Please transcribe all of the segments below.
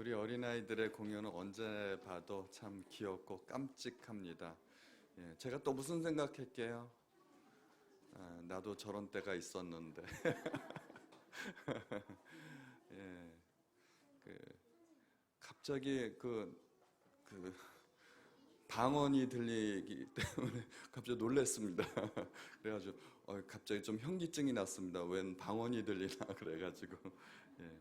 우리 어린아이들의 공연은 언제 봐도 참 귀엽고 깜찍합니다. 제가 또 무슨 생각할게요? 나도 저런 때가 있었는데. 예, 그, 갑자기 방언이 들리기 때문에 갑자기 놀랐습니다. 그래가지고 갑자기 좀 현기증이 났습니다. 웬 방언이 들리나 그래가지고 예.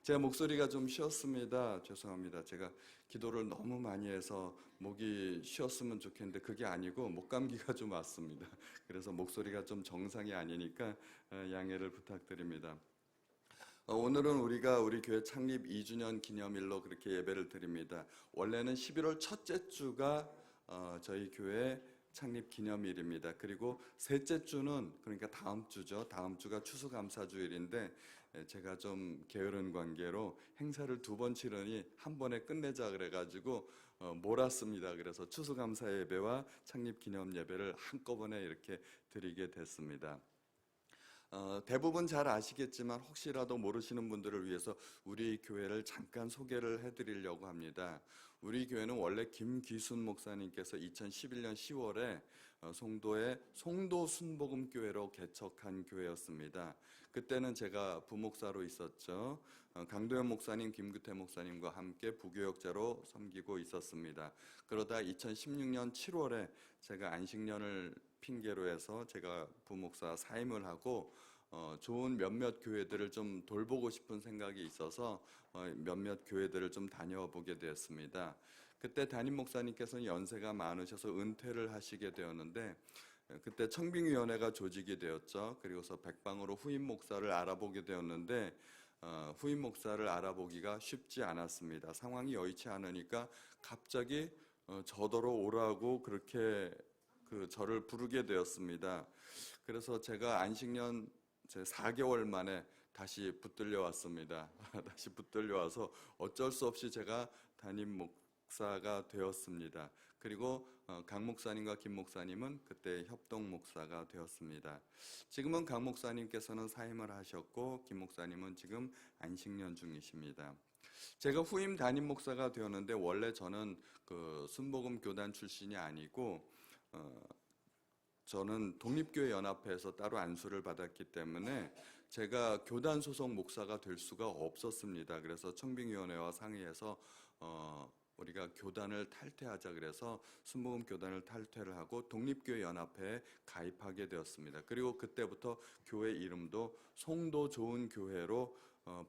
제가 목소리가 좀 쉬었습니다. 죄송합니다. 제가 기도를 너무 많이 해서 목이 쉬었으면 좋겠는데 그게 아니고 목감기가 좀 왔습니다. 그래서 목소리가 좀 정상이 아니니까 양해를 부탁드립니다. 오늘은 우리가 우리 교회 창립 2주년 기념일로 그렇게 예배를 드립니다. 원래는 11월 첫째 주가 저희 교회 창립 기념일입니다. 그리고 셋째 주는 그러니까 다음 주죠. 다음 주가 추수감사주일인데 제가 좀 게으른 관계로 행사를 두 번 치르니 한 번에 끝내자 그래가지고 몰았습니다. 그래서 추수감사 예배와 창립 기념 예배를 한꺼번에 이렇게 드리게 됐습니다. 대부분 잘 아시겠지만 혹시라도 모르시는 분들을 위해서 우리 교회를 잠깐 소개를 해드리려고 합니다. 우리 교회는 원래 김기순 목사님께서 2011년 10월에 송도의 송도 순복음교회로 개척한 교회였습니다. 그때는 제가 부목사로 있었죠. 강도현 목사님, 김규태 목사님과 함께 부교역자로 섬기고 있었습니다. 그러다 2016년 7월에 제가 안식년을 핑계로 해서 제가 부목사 사임을 하고 좋은 몇몇 교회들을 좀 돌보고 싶은 생각이 있어서 몇몇 교회들을 좀 다녀보게 되었습니다. 그때 담임 목사님께서는 연세가 많으셔서 은퇴를 하시게 되었는데 그때 청빙위원회가 조직이 되었죠. 그리고서 백방으로 후임 목사를 알아보게 되었는데 후임 목사를 알아보기가 쉽지 않았습니다. 상황이 여의치 않으니까 갑자기 저더러 오라고 그렇게 저를 부르게 되었습니다. 그래서 제가 안식년 제 4개월 만에 다시 붙들려 왔습니다. 다시 붙들려 와서 어쩔 수 없이 제가 담임 목사가 되었습니다. 그리고 강 목사님과 김 목사님은 그때 협동 목사가 되었습니다. 지금은 강 목사님께서는 사임을 하셨고 김 목사님은 지금 안식년 중이십니다. 제가 후임 담임 목사가 되었는데 원래 저는 순복음 교단 출신이 아니고 저는 독립교회 연합회에서 따로 안수를 받았기 때문에 제가 교단 소속 목사가 될 수가 없었습니다. 그래서 청빙위원회와 상의해서 우리가 교단을 탈퇴하자 그래서 순복음 교단을 탈퇴를 하고 독립교회 연합회에 가입하게 되었습니다. 그리고 그때부터 교회 이름도 송도 좋은 교회로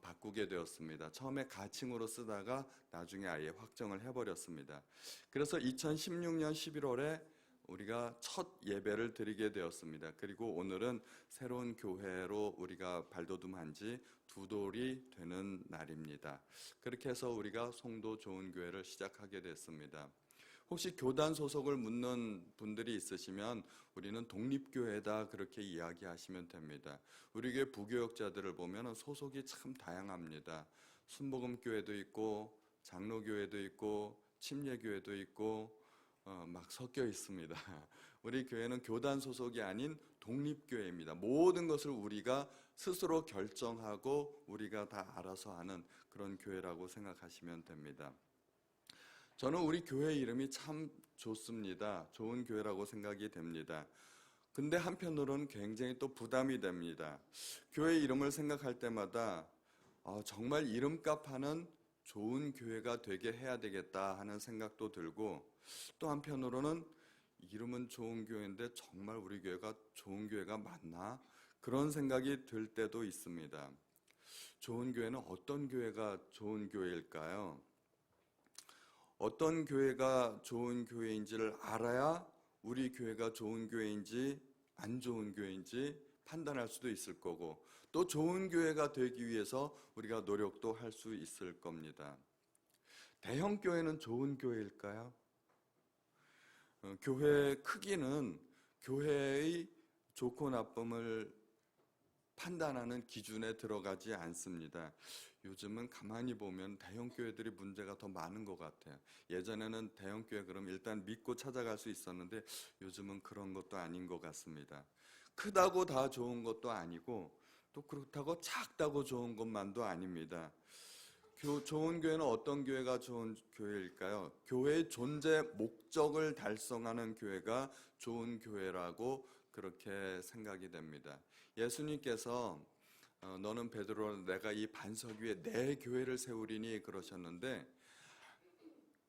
바꾸게 되었습니다. 처음에 가칭으로 쓰다가 나중에 아예 확정을 해버렸습니다. 그래서 2016년 11월에 우리가 첫 예배를 드리게 되었습니다. 그리고 오늘은 새로운 교회로 우리가 발돋움한 지 두 돌이 되는 날입니다. 그렇게 해서 우리가 송도 좋은 교회를 시작하게 됐습니다. 혹시 교단 소속을 묻는 분들이 있으시면 우리는 독립교회다 그렇게 이야기하시면 됩니다. 우리 교회 부교역자들을 보면 소속이 참 다양합니다. 순복음교회도 있고 장로교회도 있고 침례교회도 있고 막 섞여 있습니다. 우리 교회는 교단 소속이 아닌 독립교회입니다. 모든 것을 우리가 스스로 결정하고 우리가 다 알아서 하는 그런 교회라고 생각하시면 됩니다. 저는 우리 교회 이름이 참 좋습니다. 좋은 교회라고 생각이 됩니다. 근데 한편으로는 굉장히 또 부담이 됩니다. 교회 이름을 생각할 때마다 정말 이름값 하는 좋은 교회가 되게 해야 되겠다 하는 생각도 들고 또 한편으로는 이름은 좋은 교회인데 정말 우리 교회가 좋은 교회가 맞나? 그런 생각이 들 때도 있습니다. 좋은 교회는 어떤 교회가 좋은 교회일까요? 어떤 교회가 좋은 교회인지를 알아야 우리 교회가 좋은 교회인지 안 좋은 교회인지 판단할 수도 있을 거고 또 좋은 교회가 되기 위해서 우리가 노력도 할 수 있을 겁니다. 대형 교회는 좋은 교회일까요? 교회 크기는 교회의 좋고 나쁨을 판단하는 기준에 들어가지 않습니다. 요즘은 가만히 보면 대형 교회들이 문제가 더 많은 것 같아요. 예전에는 대형 교회 그럼 일단 믿고 찾아갈 수 있었는데 요즘은 그런 것도 아닌 것 같습니다. 크다고 다 좋은 것도 아니고 또 그렇다고 작다고 좋은 것만도 아닙니다. 좋은 교회는 어떤 교회가 좋은 교회일까요? 교회의 존재 목적을 달성하는 교회가 좋은 교회라고 그렇게 생각이 됩니다. 예수님께서 너는 베드로라 내가 이 반석 위에 내 교회를 세우리니 그러셨는데,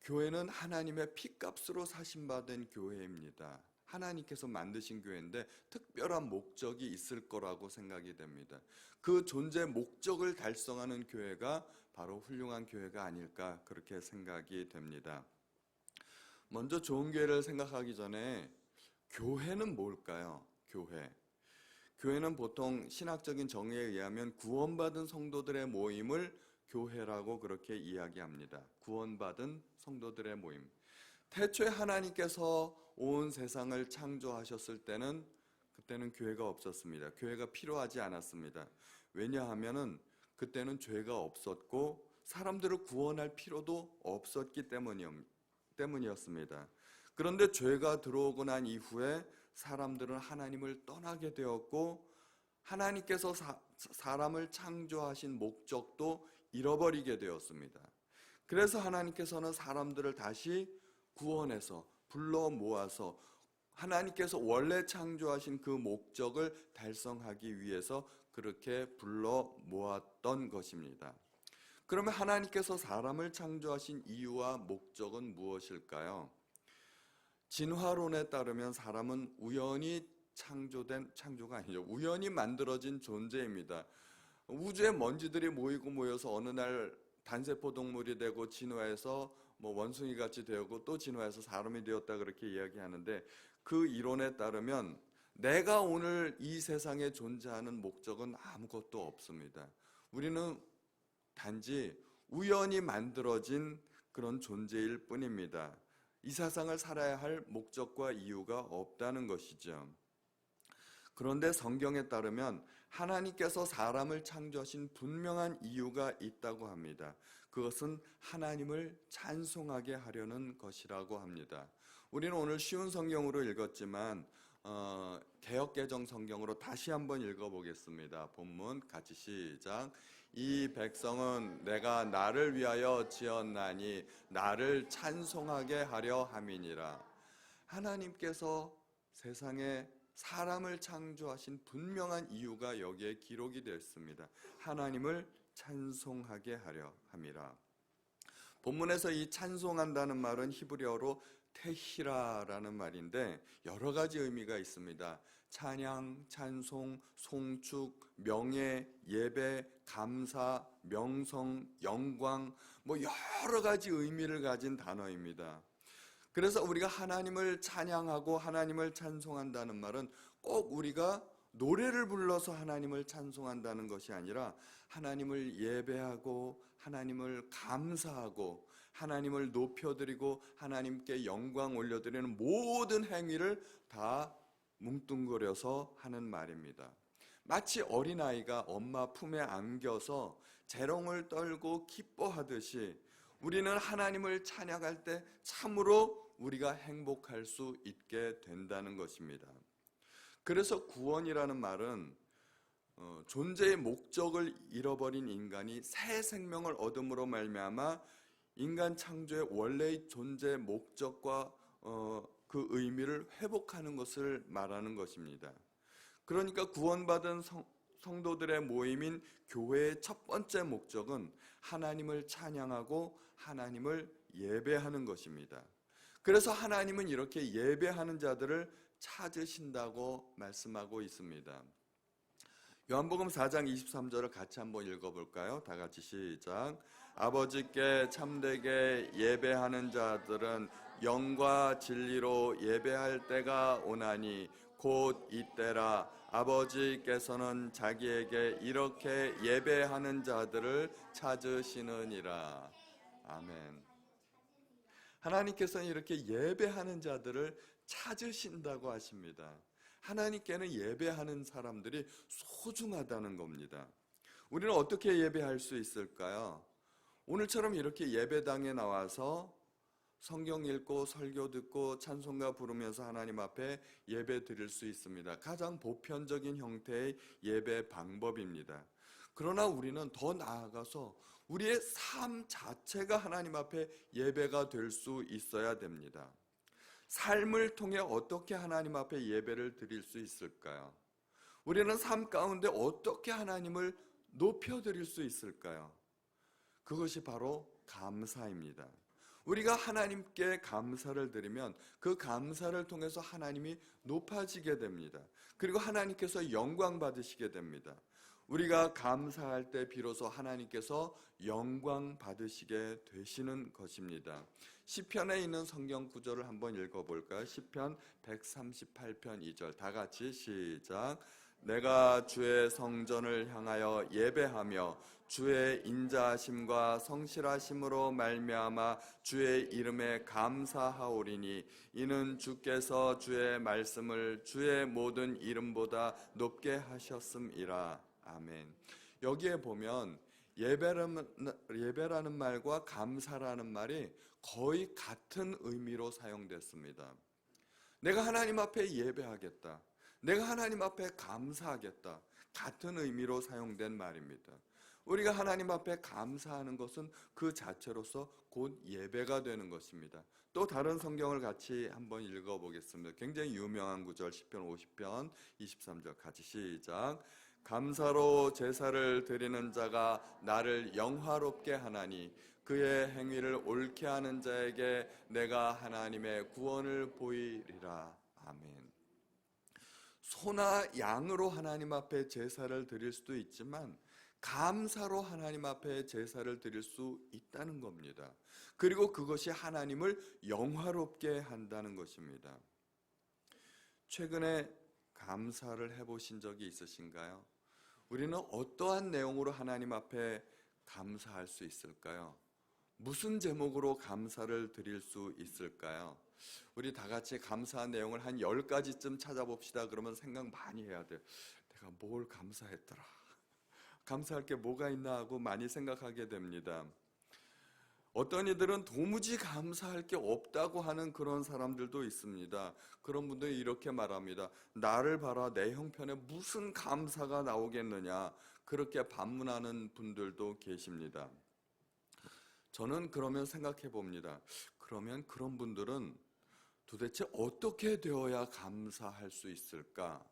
교회는 하나님의 피값으로 사신받은 교회입니다. 하나님께서 만드신 교회인데 특별한 목적이 있을 거라고 생각이 됩니다. 그 존재 목적을 달성하는 교회가 바로 훌륭한 교회가 아닐까 그렇게 생각이 됩니다. 먼저 좋은 교회를 생각하기 전에 교회는 뭘까요? 교회는 보통 신학적인 정의에 의하면 구원받은 성도들의 모임을 교회라고 그렇게 이야기합니다. 구원받은 성도들의 모임. 태초에 하나님께서 온 세상을 창조하셨을 때는 그때는 교회가 없었습니다. 교회가 필요하지 않았습니다. 왜냐하면은 그때는 죄가 없었고 사람들을 구원할 필요도 없었기 때문이었습니다. 그런데 죄가 들어오고 난 이후에 사람들은 하나님을 떠나게 되었고 하나님께서 사람을 창조하신 목적도 잃어버리게 되었습니다. 그래서 하나님께서는 사람들을 다시 구원해서 불러 모아서 하나님께서 원래 창조하신 그 목적을 달성하기 위해서 그렇게 불러 모았던 것입니다. 그러면 하나님께서 사람을 창조하신 이유와 목적은 무엇일까요? 진화론에 따르면 사람은 우연히 창조가 아니죠. 우연히 만들어진 존재입니다. 우주의 먼지들이 모여서 어느 날 단세포 동물이 되고 진화해서 원숭이 같이 되고 또 진화해서 사람이 되었다 그렇게 이야기하는데, 그 이론에 따르면 내가 오늘 이 세상에 존재하는 목적은 아무것도 없습니다. 우리는 단지 우연히 만들어진 그런 존재일 뿐입니다. 이 세상을 살아야 할 목적과 이유가 없다는 것이죠. 그런데 성경에 따르면 하나님께서 사람을 창조하신 분명한 이유가 있다고 합니다. 그것은 하나님을 찬송하게 하려는 것이라고 합니다. 우리는 오늘 쉬운 성경으로 읽었지만 개역개정 성경으로 다시 한번 읽어보겠습니다. 본문 같이 시작. 이 백성은 내가 나를 위하여 지었나니 나를 찬송하게 하려 함이니라. 하나님께서 세상에 사람을 창조하신 분명한 이유가 여기에 기록이 되어 있습니다. 하나님을 찬송하게 하려 함이라. 본문에서 이 찬송한다는 말은 히브리어로 테히라라는 말인데 여러 가지 의미가 있습니다. 찬양, 찬송, 송축, 명예, 예배, 감사, 명성, 영광, 여러 가지 의미를 가진 단어입니다. 그래서 우리가 하나님을 찬양하고 하나님을 찬송한다는 말은 꼭 우리가 노래를 불러서 하나님을 찬송한다는 것이 아니라 하나님을 예배하고 하나님을 감사하고 하나님을 높여드리고 하나님께 영광 올려드리는 모든 행위를 다 뭉뚱그려서 하는 말입니다. 마치 어린아이가 엄마 품에 안겨서 재롱을 떨고 기뻐하듯이 우리는 하나님을 찬양할 때 참으로 우리가 행복할 수 있게 된다는 것입니다. 그래서 구원이라는 말은 존재의 목적을 잃어버린 인간이 새 생명을 얻음으로 말미암아 인간 창조의 원래의 존재 목적과 그 의미를 회복하는 것을 말하는 것입니다. 그러니까 구원받은 성도들의 모임인 교회의 첫 번째 목적은 하나님을 찬양하고 하나님을 예배하는 것입니다. 그래서 하나님은 이렇게 예배하는 자들을 찾으신다고 말씀하고 있습니다. 요한복음 4장 23절을 같이 한번 읽어볼까요? 다 같이 시작. 아버지께 참되게 예배하는 자들은 영과 진리로 예배할 때가 오나니 곧 이때라. 아버지께서는 자기에게 이렇게 예배하는 자들을 찾으시느니라. 아멘. 하나님께서는 이렇게 예배하는 자들을 찾으신다고 하십니다. 하나님께는 예배하는 사람들이 소중하다는 겁니다. 우리는 어떻게 예배할 수 있을까요? 오늘처럼 이렇게 예배당에 나와서 성경 읽고 설교 듣고 찬송가 부르면서 하나님 앞에 예배 드릴 수 있습니다. 가장 보편적인 형태의 예배 방법입니다. 그러나 우리는 더 나아가서 우리의 삶 자체가 하나님 앞에 예배가 될 수 있어야 됩니다. 삶을 통해 어떻게 하나님 앞에 예배를 드릴 수 있을까요? 우리는 삶 가운데 어떻게 하나님을 높여드릴 수 있을까요? 그것이 바로 감사입니다. 우리가 하나님께 감사를 드리면 그 감사를 통해서 하나님이 높아지게 됩니다. 그리고 하나님께서 영광 받으시게 됩니다. 우리가 감사할 때 비로소 하나님께서 영광 받으시게 되시는 것입니다. 시편에 있는 성경 구절을 한번 읽어볼까요? 시편 138편 2절 다 같이 시작. 내가 주의 성전을 향하여 예배하며 주의 인자하심과 성실하심으로 말미암아 주의 이름에 감사하오리니 이는 주께서 주의 말씀을 주의 모든 이름보다 높게 하셨음이라. 아멘. 여기에 보면 예배라는 말과 감사라는 말이 거의 같은 의미로 사용됐습니다. 내가 하나님 앞에 예배하겠다. 내가 하나님 앞에 감사하겠다. 같은 의미로 사용된 말입니다. 우리가 하나님 앞에 감사하는 것은 그 자체로서 곧 예배가 되는 것입니다. 또 다른 성경을 같이 한번 읽어보겠습니다. 굉장히 유명한 구절 시편 50편 23절 같이 시작. 감사로 제사를 드리는 자가 나를 영화롭게 하나니 그의 행위를 옳게 하는 자에게 내가 하나님의 구원을 보이리라. 아멘. 소나 양으로 하나님 앞에 제사를 드릴 수도 있지만 감사로 하나님 앞에 제사를 드릴 수 있다는 겁니다. 그리고 그것이 하나님을 영화롭게 한다는 것입니다. 최근에 감사를 해보신 적이 있으신가요? 우리는 어떠한 내용으로 하나님 앞에 감사할 수 있을까요? 무슨 제목으로 감사를 드릴 수 있을까요? 우리 다 같이 감사한 내용을 한 10가지쯤 찾아봅시다. 그러면 생각 많이 해야 돼요. 내가 뭘 감사했더라. 감사할 게 뭐가 있나 하고 많이 생각하게 됩니다. 어떤 이들은 도무지 감사할 게 없다고 하는 그런 사람들도 있습니다. 그런 분들이 이렇게 말합니다. 나를 봐라, 내 형편에 무슨 감사가 나오겠느냐. 그렇게 반문하는 분들도 계십니다. 저는 그러면 생각해 봅니다. 그러면 그런 분들은 도대체 어떻게 되어야 감사할 수 있을까?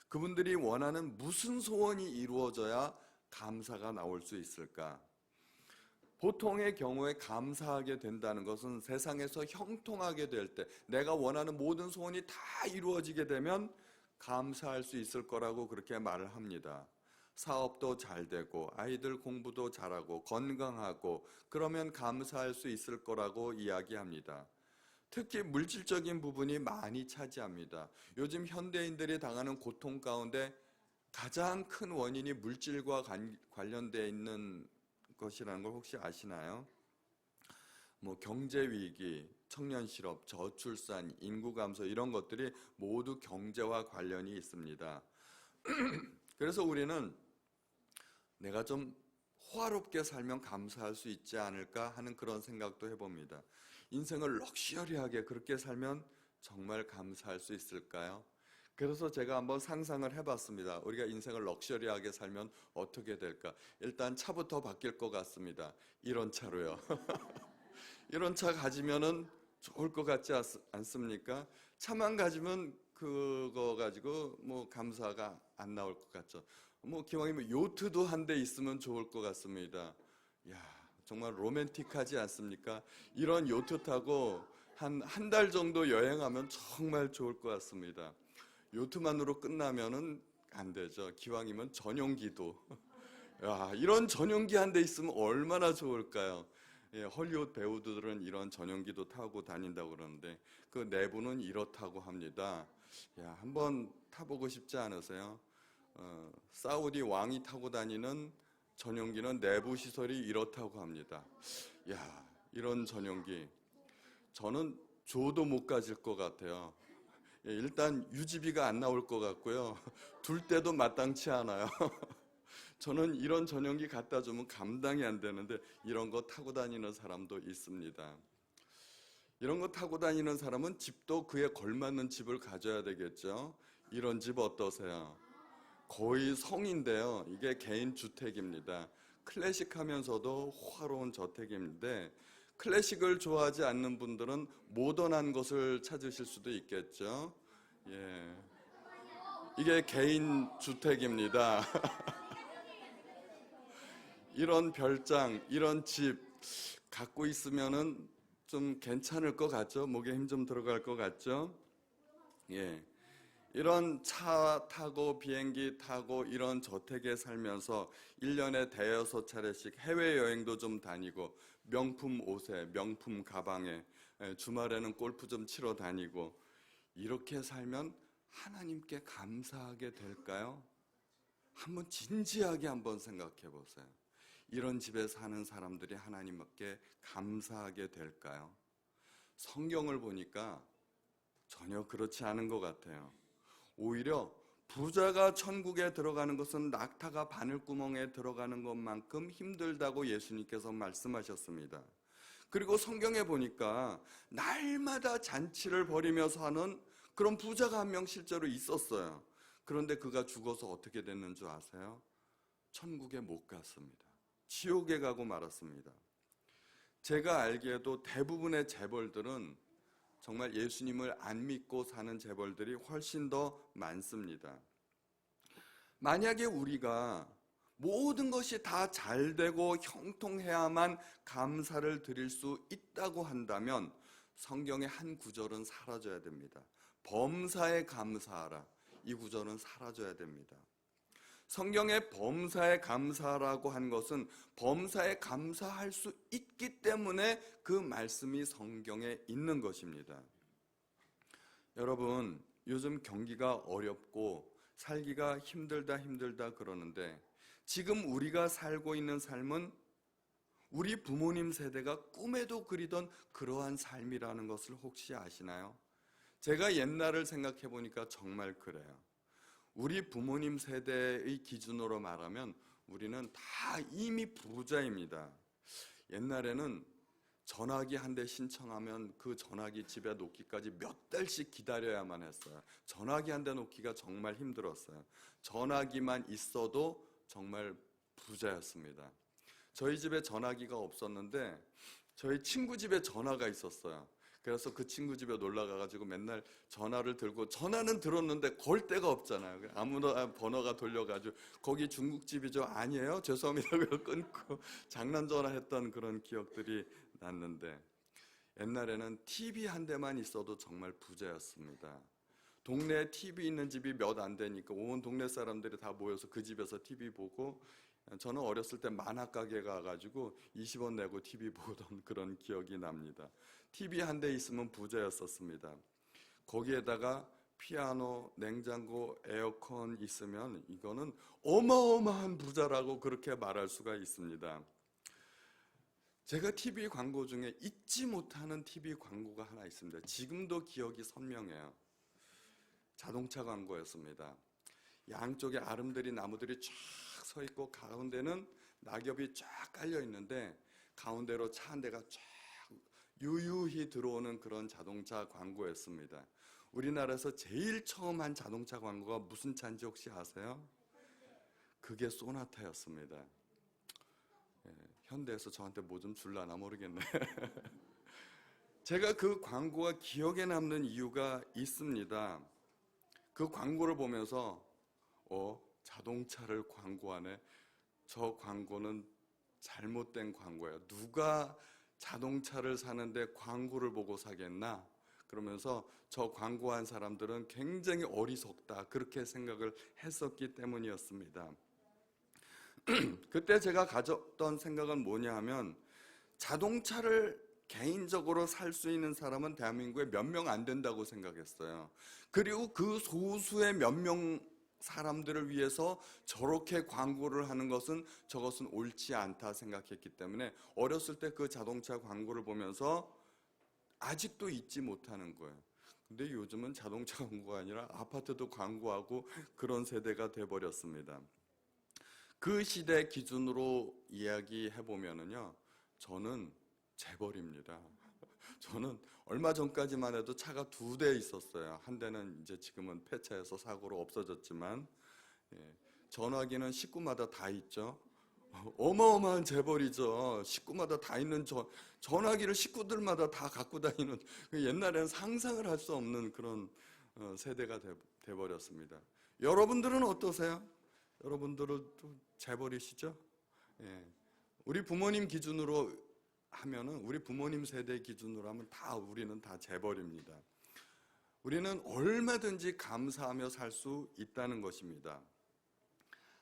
그분들이 원하는 무슨 소원이 이루어져야 감사가 나올 수 있을까? 보통의 경우에 감사하게 된다는 것은 세상에서 형통하게 될 때, 내가 원하는 모든 소원이 다 이루어지게 되면 감사할 수 있을 거라고 그렇게 말을 합니다. 사업도 잘 되고 아이들 공부도 잘하고 건강하고 그러면 감사할 수 있을 거라고 이야기합니다. 특히 물질적인 부분이 많이 차지합니다. 요즘 현대인들이 당하는 고통 가운데 가장 큰 원인이 물질과 관련되어 있는 것이라는 걸 혹시 아시나요? 경제 위기, 청년 실업, 저출산, 인구 감소 이런 것들이 모두 경제와 관련이 있습니다. 그래서 우리는 내가 좀 호화롭게 살면 감사할 수 있지 않을까 하는 그런 생각도 해봅니다. 인생을 럭셔리하게 그렇게 살면 정말 감사할 수 있을까요? 그래서 제가 한번 상상을 해봤습니다. 우리가 인생을 럭셔리하게 살면 어떻게 될까? 일단 차부터 바뀔 것 같습니다. 이런 차로요. 이런 차 가지면은 좋을 것 같지 않습니까? 차만 가지면 그거 가지고 감사가 안 나올 것 같죠. 기왕이면 요트도 한 대 있으면 좋을 것 같습니다. 야, 정말 로맨틱하지 않습니까? 이런 요트 타고 한 달 정도 여행하면 정말 좋을 것 같습니다. 요트만으로 끝나면은 안 되죠. 기왕이면 전용기도. 야, 이런 전용기 한 대 있으면 얼마나 좋을까요? 예, 헐리우드 배우들은 이런 전용기도 타고 다닌다고 그러는데 그 내부는 이렇다고 합니다. 야, 한번 타보고 싶지 않으세요? 사우디 왕이 타고 다니는 전용기는 내부 시설이 이렇다고 합니다. 야, 이런 전용기 저는 줘도 못 가질 것 같아요. 예, 일단 유지비가 안 나올 것 같고요. 둘 때도 마땅치 않아요. 저는 이런 전용기 갖다 주면 감당이 안 되는데 이런 거 타고 다니는 사람도 있습니다. 이런 거 타고 다니는 사람은 집도 그에 걸맞는 집을 가져야 되겠죠. 이런 집 어떠세요? 거의 성인데요. 이게 개인 주택입니다. 클래식하면서도 호화로운 저택인데 클래식을 좋아하지 않는 분들은 모던한 것을 찾으실 수도 있겠죠. 예. 이게 개인 주택입니다. 이런 별장, 이런 집 갖고 있으면은 좀 괜찮을 것 같죠? 목에 힘 좀 들어갈 것 같죠? 예. 이런 차 타고 비행기 타고 이런 저택에 살면서 1년에 대여섯 차례씩 해외여행도 좀 다니고 명품 옷에 명품 가방에 주말에는 골프 좀 치러 다니고 이렇게 살면 하나님께 감사하게 될까요? 한번 진지하게 한번 생각해 보세요. 이런 집에 사는 사람들이 하나님께 감사하게 될까요? 성경을 보니까 전혀 그렇지 않은 것 같아요. 오히려 부자가 천국에 들어가는 것은 낙타가 바늘구멍에 들어가는 것만큼 힘들다고 예수님께서 말씀하셨습니다. 그리고 성경에 보니까 날마다 잔치를 벌이면서 하는 그런 부자가 한 명 실제로 있었어요. 그런데 그가 죽어서 어떻게 됐는 줄 아세요? 천국에 못 갔습니다. 지옥에 가고 말았습니다. 제가 알기에도 대부분의 재벌들은 정말 예수님을 안 믿고 사는 재벌들이 훨씬 더 많습니다. 만약에 우리가 모든 것이 다 잘되고 형통해야만 감사를 드릴 수 있다고 한다면 성경의 한 구절은 사라져야 됩니다. 범사에 감사하라. 이 구절은 사라져야 됩니다. 성경의 범사에 감사라고 한 것은 범사에 감사할 수 있기 때문에 그 말씀이 성경에 있는 것입니다. 여러분, 요즘 경기가 어렵고 살기가 힘들다 그러는데 지금 우리가 살고 있는 삶은 우리 부모님 세대가 꿈에도 그리던 그러한 삶이라는 것을 혹시 아시나요? 제가 옛날을 생각해 보니까 정말 그래요. 우리 부모님 세대의 기준으로 말하면 우리는 다 이미 부자입니다. 옛날에는 전화기 한 대 신청하면 그 전화기 집에 놓기까지 몇 달씩 기다려야만 했어요. 전화기 한 대 놓기가 정말 힘들었어요. 전화기만 있어도 정말 부자였습니다. 저희 집에 전화기가 없었는데 저희 친구 집에 전화가 있었어요. 그래서 그 친구 집에 놀러 가가지고 맨날 전화를 들고 전화는 들었는데 걸 데가 없잖아요. 아무나 번호가 돌려가지고 거기 중국집이죠? 아니에요? 죄송합니다. 그걸 끊고 장난 전화했던 그런 기억들이 났는데 옛날에는 TV 한 대만 있어도 정말 부자였습니다. 동네에 TV 있는 집이 몇 안 되니까 온 동네 사람들이 다 모여서 그 집에서 TV 보고 저는 어렸을 때 만화가게 가가지고 20원 내고 TV 보던 그런 기억이 납니다. TV 한 대 있으면 부자였었습니다. 거기에다가 피아노, 냉장고, 에어컨 있으면 이거는 어마어마한 부자라고 그렇게 말할 수가 있습니다. 제가 TV 광고 중에 잊지 못하는 TV 광고가 하나 있습니다. 지금도 기억이 선명해요. 자동차 광고였습니다. 양쪽에 아름드린 나무들이 쫙 서 있고 가운데는 낙엽이 쫙 깔려 있는데 가운데로 차 한 대가 쫙 유유히 들어오는 그런 자동차 광고였습니다. 우리나라에서 제일 처음 한 자동차 광고가 무슨 차인지 혹시 아세요? 그게 소나타였습니다. 현대에서 저한테 뭐 좀 줄라나 모르겠네. 제가 그 광고가 기억에 남는 이유가 있습니다. 그 광고를 보면서 자동차를 광고하네. 저 광고는 잘못된 광고예요. 누가 자동차를 사는데 광고를 보고 사겠나? 그러면서 저 광고한 사람들은 굉장히 어리석다. 그렇게 생각을 했었기 때문이었습니다. 그때 제가 가졌던 생각은 뭐냐 하면 자동차를 개인적으로 살 수 있는 사람은 대한민국에 몇 명 안 된다고 생각했어요. 그리고 그 소수의 몇 명 사람들을 위해서 저렇게 광고를 하는 것은 저것은 옳지 않다 생각했기 때문에 어렸을 때 그 자동차 광고를 보면서 아직도 잊지 못하는 거예요. 근데 요즘은 자동차 광고가 아니라 아파트도 광고하고 그런 세대가 돼버렸습니다. 그 시대 기준으로 이야기해 보면은요, 저는 재벌입니다. 저는 얼마 전까지만 해도 차가 2대 있었어요. 한 대는 이제 지금은 폐차해서 사고로 없어졌지만, 전화기는 식구마다 다 있죠. 어마어마한 재벌이죠. 식구마다 다 있는 전화기를 식구들마다 다 갖고 다니는, 옛날에는 상상을 할 수 없는 그런 세대가 돼버렸습니다. 여러분들은 어떠세요? 여러분들은 또 재벌이시죠? 예. 우리 부모님 기준으로 하면은, 우리 부모님 세대 기준으로 하면 우리는 다 재벌입니다. 우리는 얼마든지 감사하며 살 수 있다는 것입니다.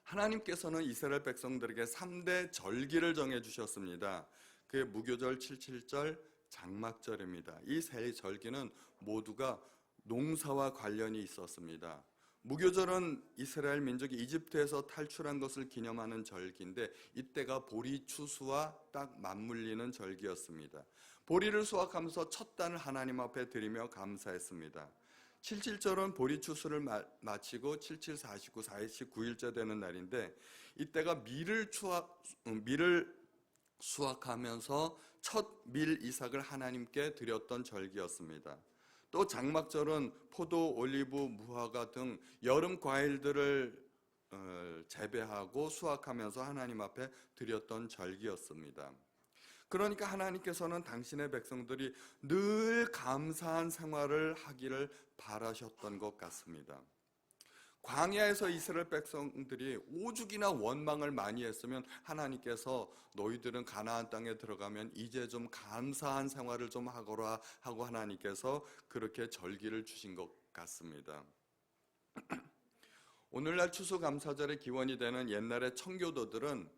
하나님께서는 이스라엘 백성들에게 3대 절기를 정해주셨습니다. 그게 무교절, 칠칠절, 장막절입니다. 이 세 절기는 모두가 농사와 관련이 있었습니다. 무교절은 이스라엘 민족이 이집트에서 탈출한 것을 기념하는 절기인데, 이때가 보리 추수와 딱 맞물리는 절기였습니다. 보리를 수확하면서 첫 단을 하나님 앞에 드리며 감사했습니다. 칠칠절은 보리 추수를 마치고 77, 49, 49일째 되는 날인데, 이때가 밀을 수확하면서 첫 밀 이삭을 하나님께 드렸던 절기였습니다. 또 장막절은 포도, 올리브, 무화과 등 여름 과일들을 재배하고 수확하면서 하나님 앞에 드렸던 절기였습니다. 그러니까 하나님께서는 당신의 백성들이 늘 감사한 생활을 하기를 바라셨던 것 같습니다. 광야에서 이스라엘 백성들이 오죽이나 원망을 많이 했으면 하나님께서 너희들은 가나안 땅에 들어가면 이제 좀 감사한 생활을 좀 하거라 하고 하나님께서 그렇게 절기를 주신 것 같습니다. 오늘날 추수감사절의 기원이 되는 옛날의 청교도들은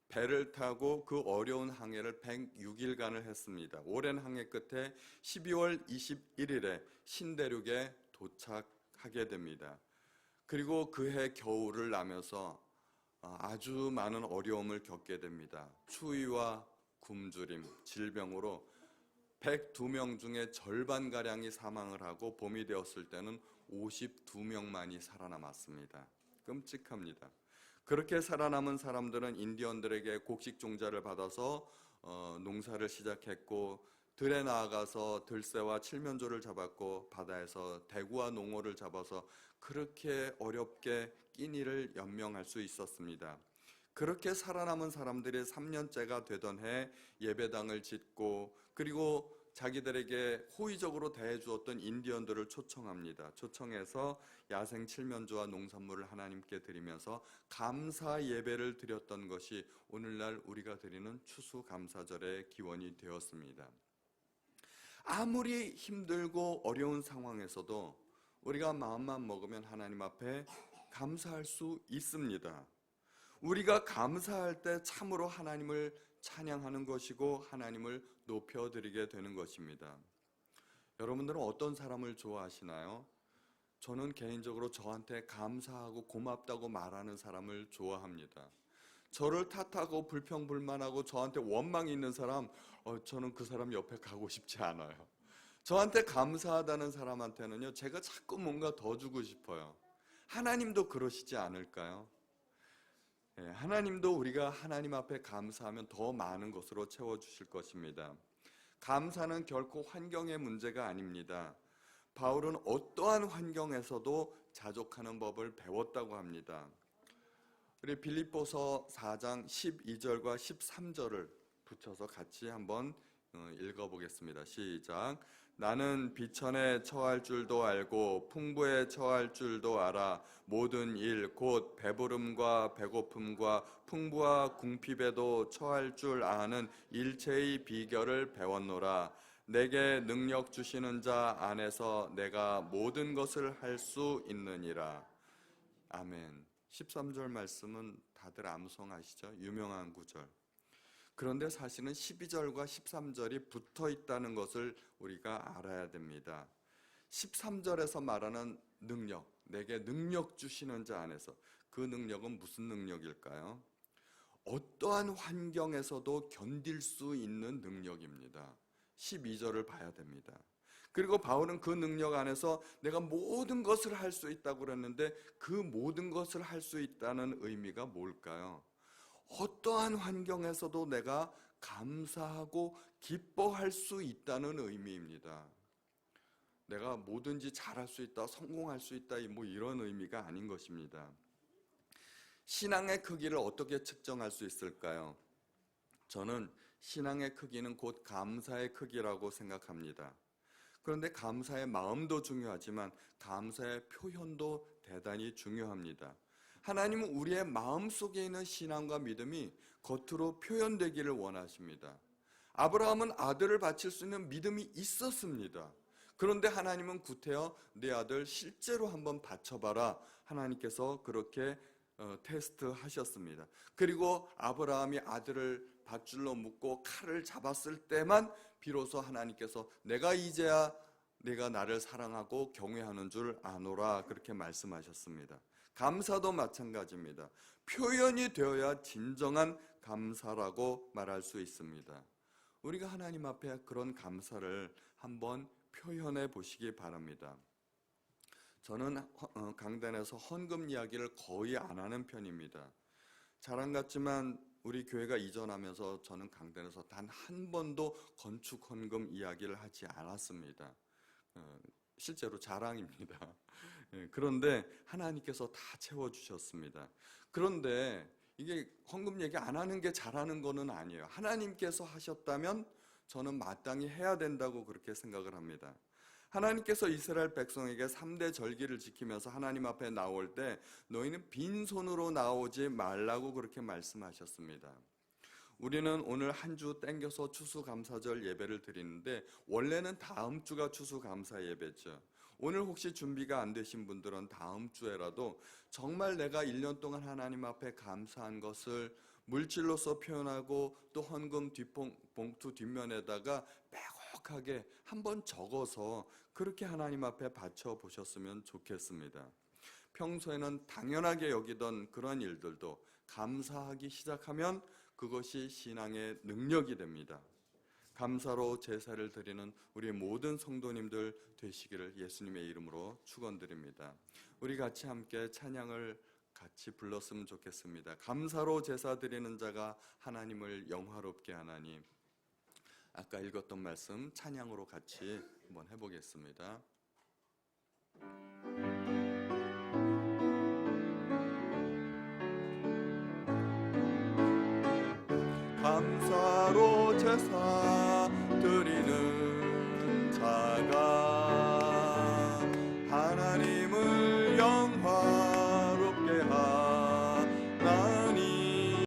배를 타고 그 어려운 항해를 106일간을 했습니다. 오랜 항해 끝에 12월 21일에 신대륙에 도착하게 됩니다. 그리고 그해 겨울을 나면서 아주 많은 어려움을 겪게 됩니다. 추위와 굶주림, 질병으로 102명 중에 절반가량이 사망을 하고 봄이 되었을 때는 52명만이 살아남았습니다. 끔찍합니다. 그렇게 살아남은 사람들은 인디언들에게 곡식 종자를 받아서 농사를 시작했고, 들에 나아가서 들새와 칠면조를 잡았고, 바다에서 대구와 농어를 잡아서 그렇게 어렵게 끼니를 연명할 수 있었습니다. 그렇게 살아남은 사람들이 3년째가 되던 해 예배당을 짓고, 그리고 자기들에게 호의적으로 대해주었던 인디언들을 초청합니다. 초청해서 야생 칠면조와 농산물을 하나님께 드리면서 감사 예배를 드렸던 것이 오늘날 우리가 드리는 추수감사절의 기원이 되었습니다. 아무리 힘들고 어려운 상황에서도 우리가 마음만 먹으면 하나님 앞에 감사할 수 있습니다. 우리가 감사할 때 참으로 하나님을 찬양하는 것이고 하나님을 높여드리게 되는 것입니다. 여러분들은 어떤 사람을 좋아하시나요? 저는 개인적으로 저한테 감사하고 고맙다고 말하는 사람을 좋아합니다. 저를 탓하고 불평불만하고 저한테 원망이 있는 사람, 저는 그 사람 옆에 가고 싶지 않아요. 저한테 감사하다는 사람한테는요, 제가 자꾸 뭔가 더 주고 싶어요. 하나님도 그러시지 않을까요? 하나님도 우리가 하나님 앞에 감사하면 더 많은 것으로 채워주실 것입니다. 감사는 결코 환경의 문제가 아닙니다. 바울은 어떠한 환경에서도 자족하는 법을 배웠다고 합니다. 우리 빌립보서 4장 12절과 13절을 붙여서 같이 한번 읽어보겠습니다. 시작. 나는 비천에 처할 줄도 알고 풍부에 처할 줄도 알아. 모든 일 곧 배부름과 배고픔과 풍부와 궁핍에도 처할 줄 아는 일체의 비결을 배웠노라. 내게 능력 주시는 자 안에서 내가 모든 것을 할 수 있느니라. 아멘. 13절 말씀은 다들 암송하시죠? 유명한 구절. 그런데 사실은 12절과 13절이 붙어 있다는 것을 우리가 알아야 됩니다. 13절에서 말하는 능력, 내게 능력 주시는 자 안에서, 그 능력은 무슨 능력일까요? 어떠한 환경에서도 견딜 수 있는 능력입니다. 12절을 봐야 됩니다. 그리고 바울은 그 능력 안에서 내가 모든 것을 할 수 있다고 그랬는데, 그 모든 것을 할 수 있다는 의미가 뭘까요? 어떠한 환경에서도 내가 감사하고 기뻐할 수 있다는 의미입니다. 내가 뭐든지 잘할 수 있다, 성공할 수 있다, 뭐 이런 의미가 아닌 것입니다. 신앙의 크기를 어떻게 측정할 수 있을까요? 저는 신앙의 크기는 곧 감사의 크기라고 생각합니다. 그런데 감사의 마음도 중요하지만 감사의 표현도 대단히 중요합니다. 하나님은 우리의 마음 속에 있는 신앙과 믿음이 겉으로 표현되기를 원하십니다. 아브라함은 아들을 바칠 수 있는 믿음이 있었습니다. 그런데 하나님은 구태여 내 아들 실제로 한번 바쳐봐라. 하나님께서 그렇게 테스트하셨습니다. 그리고 아브라함이 아들을 밧줄로 묶고 칼을 잡았을 때만 비로소 하나님께서 내가 이제야 내가 나를 사랑하고 경외하는 줄 아노라 그렇게 말씀하셨습니다. 감사도 마찬가지입니다. 표현이 되어야 진정한 감사라고 말할 수 있습니다. 우리가 하나님 앞에 그런 감사를 한번 표현해 보시기 바랍니다. 저는 강단에서 헌금 이야기를 거의 안 하는 편입니다. 자랑 같지만 우리 교회가 이전하면서 저는 강단에서 단 한 번도 건축 헌금 이야기를 하지 않았습니다. 실제로 자랑입니다. 그런데 하나님께서 다 채워주셨습니다. 그런데 이게 헌금 얘기 안 하는 게 잘하는 거는 아니에요. 하나님께서 하셨다면 저는 마땅히 해야 된다고 그렇게 생각을 합니다. 하나님께서 이스라엘 백성에게 3대 절기를 지키면서 하나님 앞에 나올 때 너희는 빈손으로 나오지 말라고 그렇게 말씀하셨습니다. 우리는 오늘 한 주 땡겨서 추수감사절 예배를 드리는데 원래는 다음 주가 추수감사 예배죠. 오늘 혹시 준비가 안 되신 분들은 다음 주에라도 정말 내가 1년 동안 하나님 앞에 감사한 것을 물질로서 표현하고 또 헌금 봉투 뒷면에다가 빼곡하게 한번 적어서 그렇게 하나님 앞에 바쳐 보셨으면 좋겠습니다. 평소에는 당연하게 여기던 그런 일들도 감사하기 시작하면 그것이 신앙의 능력이 됩니다. 감사로 제사를 드리는 우리 모든 성도님들 되시기를 예수님의 이름으로 축원드립니다. 우리 같이 함께 찬양을 같이 불렀으면 좋겠습니다. 감사로 제사 드리는 자가 하나님을 영화롭게 하나니. 아까 읽었던 말씀 찬양으로 같이 한번 해보겠습니다. 감사로 제사